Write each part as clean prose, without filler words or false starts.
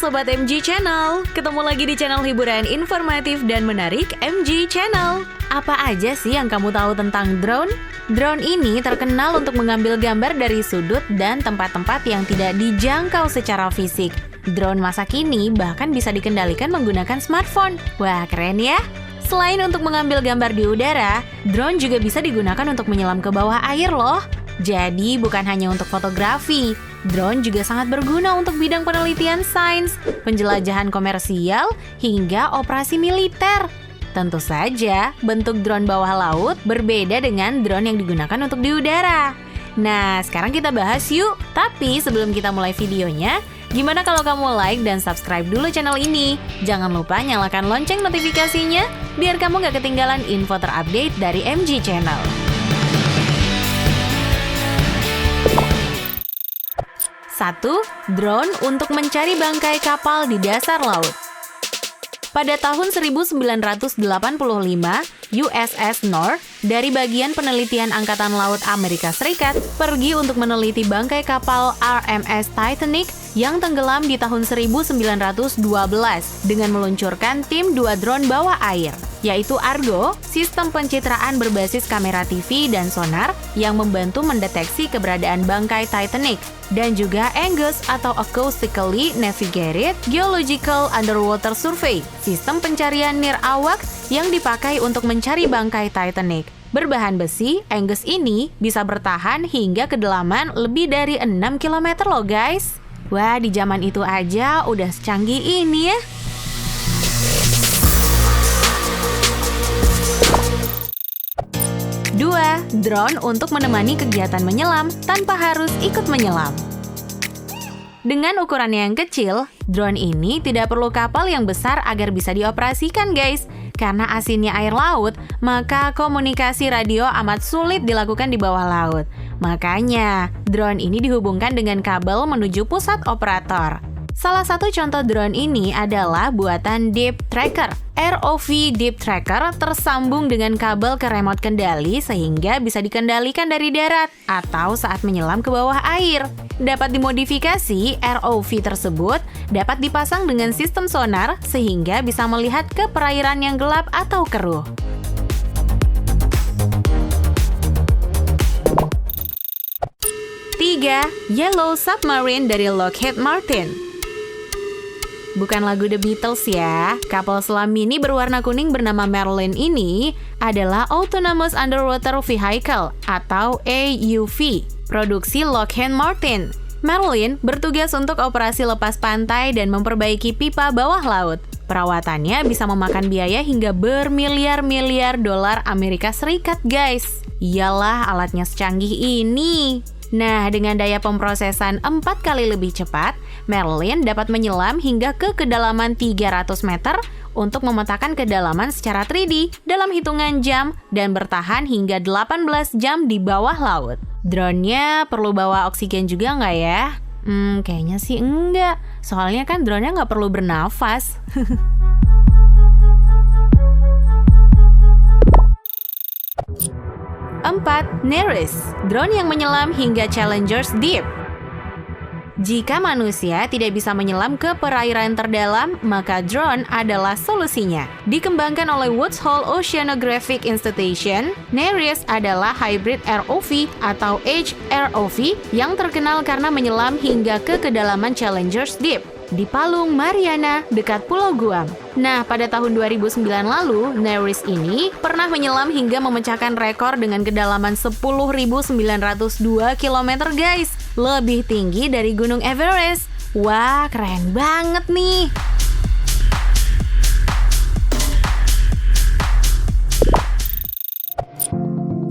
Sobat MG Channel, ketemu lagi di channel hiburan informatif dan menarik MG Channel. Apa aja sih yang kamu tahu tentang drone? Drone ini terkenal untuk mengambil gambar dari sudut dan tempat-tempat yang tidak dijangkau secara fisik. Drone masa kini bahkan bisa dikendalikan menggunakan smartphone. Wah, keren ya! Selain untuk mengambil gambar di udara, drone juga bisa digunakan untuk menyelam ke bawah air loh. Jadi bukan hanya untuk fotografi, drone juga sangat berguna untuk bidang penelitian sains, penjelajahan komersial, hingga operasi militer. Tentu saja, bentuk drone bawah laut berbeda dengan drone yang digunakan untuk di udara. Nah, sekarang kita bahas yuk. Tapi sebelum kita mulai videonya, gimana kalau kamu like dan subscribe dulu channel ini? Jangan lupa nyalakan lonceng notifikasinya, biar kamu gak ketinggalan info terupdate dari MG Channel. 1. Drone untuk mencari bangkai kapal di dasar laut. Pada tahun 1985, USS North dari bagian penelitian Angkatan Laut Amerika Serikat pergi untuk meneliti bangkai kapal RMS Titanic yang tenggelam di tahun 1912 dengan meluncurkan tim 2 drone bawah air, yaitu Argo, sistem pencitraan berbasis kamera TV dan sonar yang membantu mendeteksi keberadaan bangkai Titanic, dan juga Angus atau Acoustically Navigated Geological Underwater Survey, sistem pencarian nirawak yang dipakai untuk mencari bangkai Titanic. Berbahan besi, Angus ini bisa bertahan hingga kedalaman lebih dari 6 km loh guys. Wah, di zaman itu aja udah secanggih ini ya. Dua, drone untuk menemani kegiatan menyelam tanpa harus ikut menyelam. Dengan ukurannya yang kecil, drone ini tidak perlu kapal yang besar agar bisa dioperasikan guys. Karena asinnya air laut, maka komunikasi radio amat sulit dilakukan di bawah laut. Makanya, drone ini dihubungkan dengan kabel menuju pusat operator. Salah satu contoh drone ini adalah buatan Deep Tracker. ROV Deep Tracker tersambung dengan kabel ke remote kendali sehingga bisa dikendalikan dari darat atau saat menyelam ke bawah air. Dapat dimodifikasi, ROV tersebut dapat dipasang dengan sistem sonar sehingga bisa melihat ke perairan yang gelap atau keruh. 3. Yellow Submarine dari Lockheed Martin. Bukan lagu The Beatles ya. Kapal selam mini berwarna kuning bernama Merlin ini adalah Autonomous Underwater Vehicle atau AUV, produksi Lockheed Martin. Merlin bertugas untuk operasi lepas pantai dan memperbaiki pipa bawah laut. Perawatannya bisa memakan biaya hingga bermiliar-miliar dolar Amerika Serikat, guys. Iyalah, alatnya secanggih ini. Nah, dengan daya pemrosesan 4 kali lebih cepat, Merlin dapat menyelam hingga ke kedalaman 300 meter untuk memetakan kedalaman secara 3D dalam hitungan jam dan bertahan hingga 18 jam di bawah laut. Drone-nya perlu bawa oksigen juga nggak ya? Kayaknya sih enggak. Soalnya kan drone-nya nggak perlu bernafas. 4. Nereis, drone yang menyelam hingga Challenger's Deep. Jika manusia tidak bisa menyelam ke perairan terdalam, maka drone adalah solusinya. Dikembangkan oleh Woods Hole Oceanographic Institution, Nereis adalah hybrid ROV atau HROV yang terkenal karena menyelam hingga ke kedalaman Challenger's Deep di Palung Mariana dekat Pulau Guam. Nah, pada tahun 2009 lalu, Nereis ini pernah menyelam hingga memecahkan rekor dengan kedalaman 10.902 km guys. Lebih tinggi dari Gunung Everest. Wah, keren banget nih.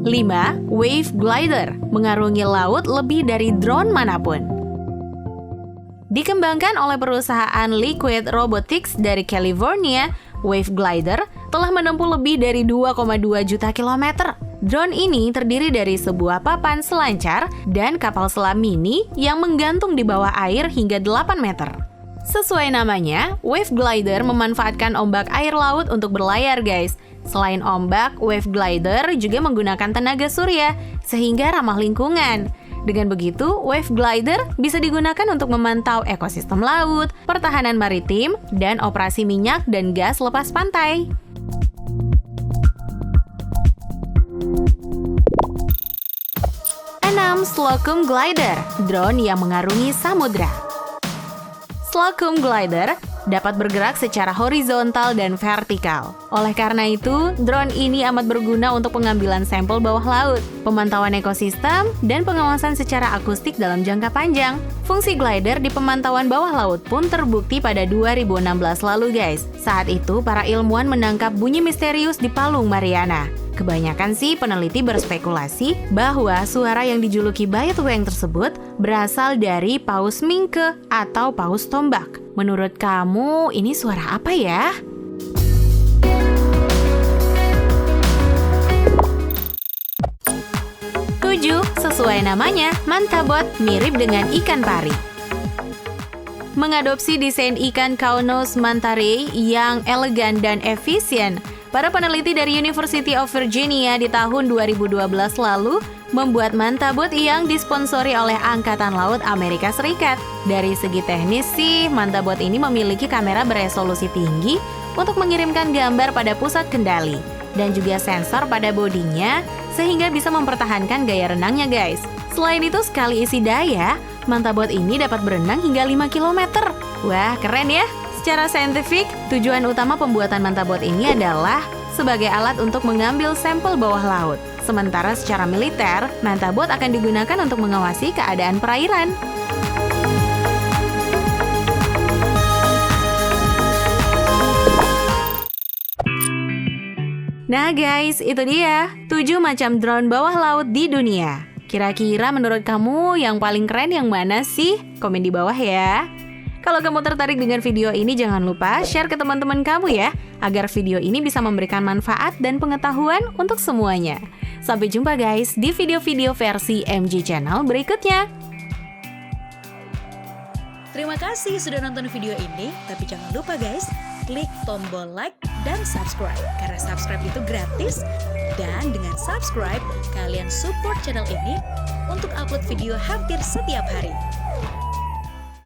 5. Wave Glider, mengarungi laut lebih dari drone manapun. Dikembangkan oleh perusahaan Liquid Robotics dari California, Wave Glider telah menempuh lebih dari 2,2 juta kilometer. Drone ini terdiri dari sebuah papan selancar dan kapal selam mini yang menggantung di bawah air hingga 8 meter. Sesuai namanya, Wave Glider memanfaatkan ombak air laut untuk berlayar guys. Selain ombak, Wave Glider juga menggunakan tenaga surya, sehingga ramah lingkungan. Dengan begitu, Wave Glider bisa digunakan untuk memantau ekosistem laut, pertahanan maritim, dan operasi minyak dan gas lepas pantai. 6. Slocum Glider, drone yang mengarungi samudra. Slocum Glider dapat bergerak secara horizontal dan vertikal. Oleh karena itu, drone ini amat berguna untuk pengambilan sampel bawah laut, pemantauan ekosistem, dan pengawasan secara akustik dalam jangka panjang. Fungsi glider di pemantauan bawah laut pun terbukti pada 2016 lalu guys. Saat itu, para ilmuwan menangkap bunyi misterius di Palung Mariana. Kebanyakan sih peneliti berspekulasi bahwa suara yang dijuluki Baitu-weng tersebut berasal dari paus mingke atau paus tombak. Menurut kamu, ini suara apa ya? Tujuh, sesuai namanya, Mantabot mirip dengan ikan pari. Mengadopsi desain ikan Kaunos mantarei yang elegan dan efisien, para peneliti dari University of Virginia di tahun 2012 lalu membuat Mantabot yang disponsori oleh Angkatan Laut Amerika Serikat. Dari segi teknis sih, Mantabot ini memiliki kamera beresolusi tinggi untuk mengirimkan gambar pada pusat kendali dan juga sensor pada bodinya sehingga bisa mempertahankan gaya renangnya guys. Selain itu, sekali isi daya, Mantabot ini dapat berenang hingga 5 km. Wah, keren ya! Secara saintifik, tujuan utama pembuatan Mantabot ini adalah sebagai alat untuk mengambil sampel bawah laut. Sementara secara militer, Mantabot akan digunakan untuk mengawasi keadaan perairan. Nah guys, itu dia 7 macam drone bawah laut di dunia. Kira-kira menurut kamu yang paling keren yang mana sih? Komen di bawah ya. Kalau kamu tertarik dengan video ini, jangan lupa share ke teman-teman kamu ya, agar video ini bisa memberikan manfaat dan pengetahuan untuk semuanya. Sampai jumpa guys di video-video versi MG Channel berikutnya. Terima kasih sudah nonton video ini, tapi jangan lupa guys, klik tombol like dan subscribe, karena subscribe itu gratis. Dan dengan subscribe, kalian support channel ini untuk upload video hampir setiap hari.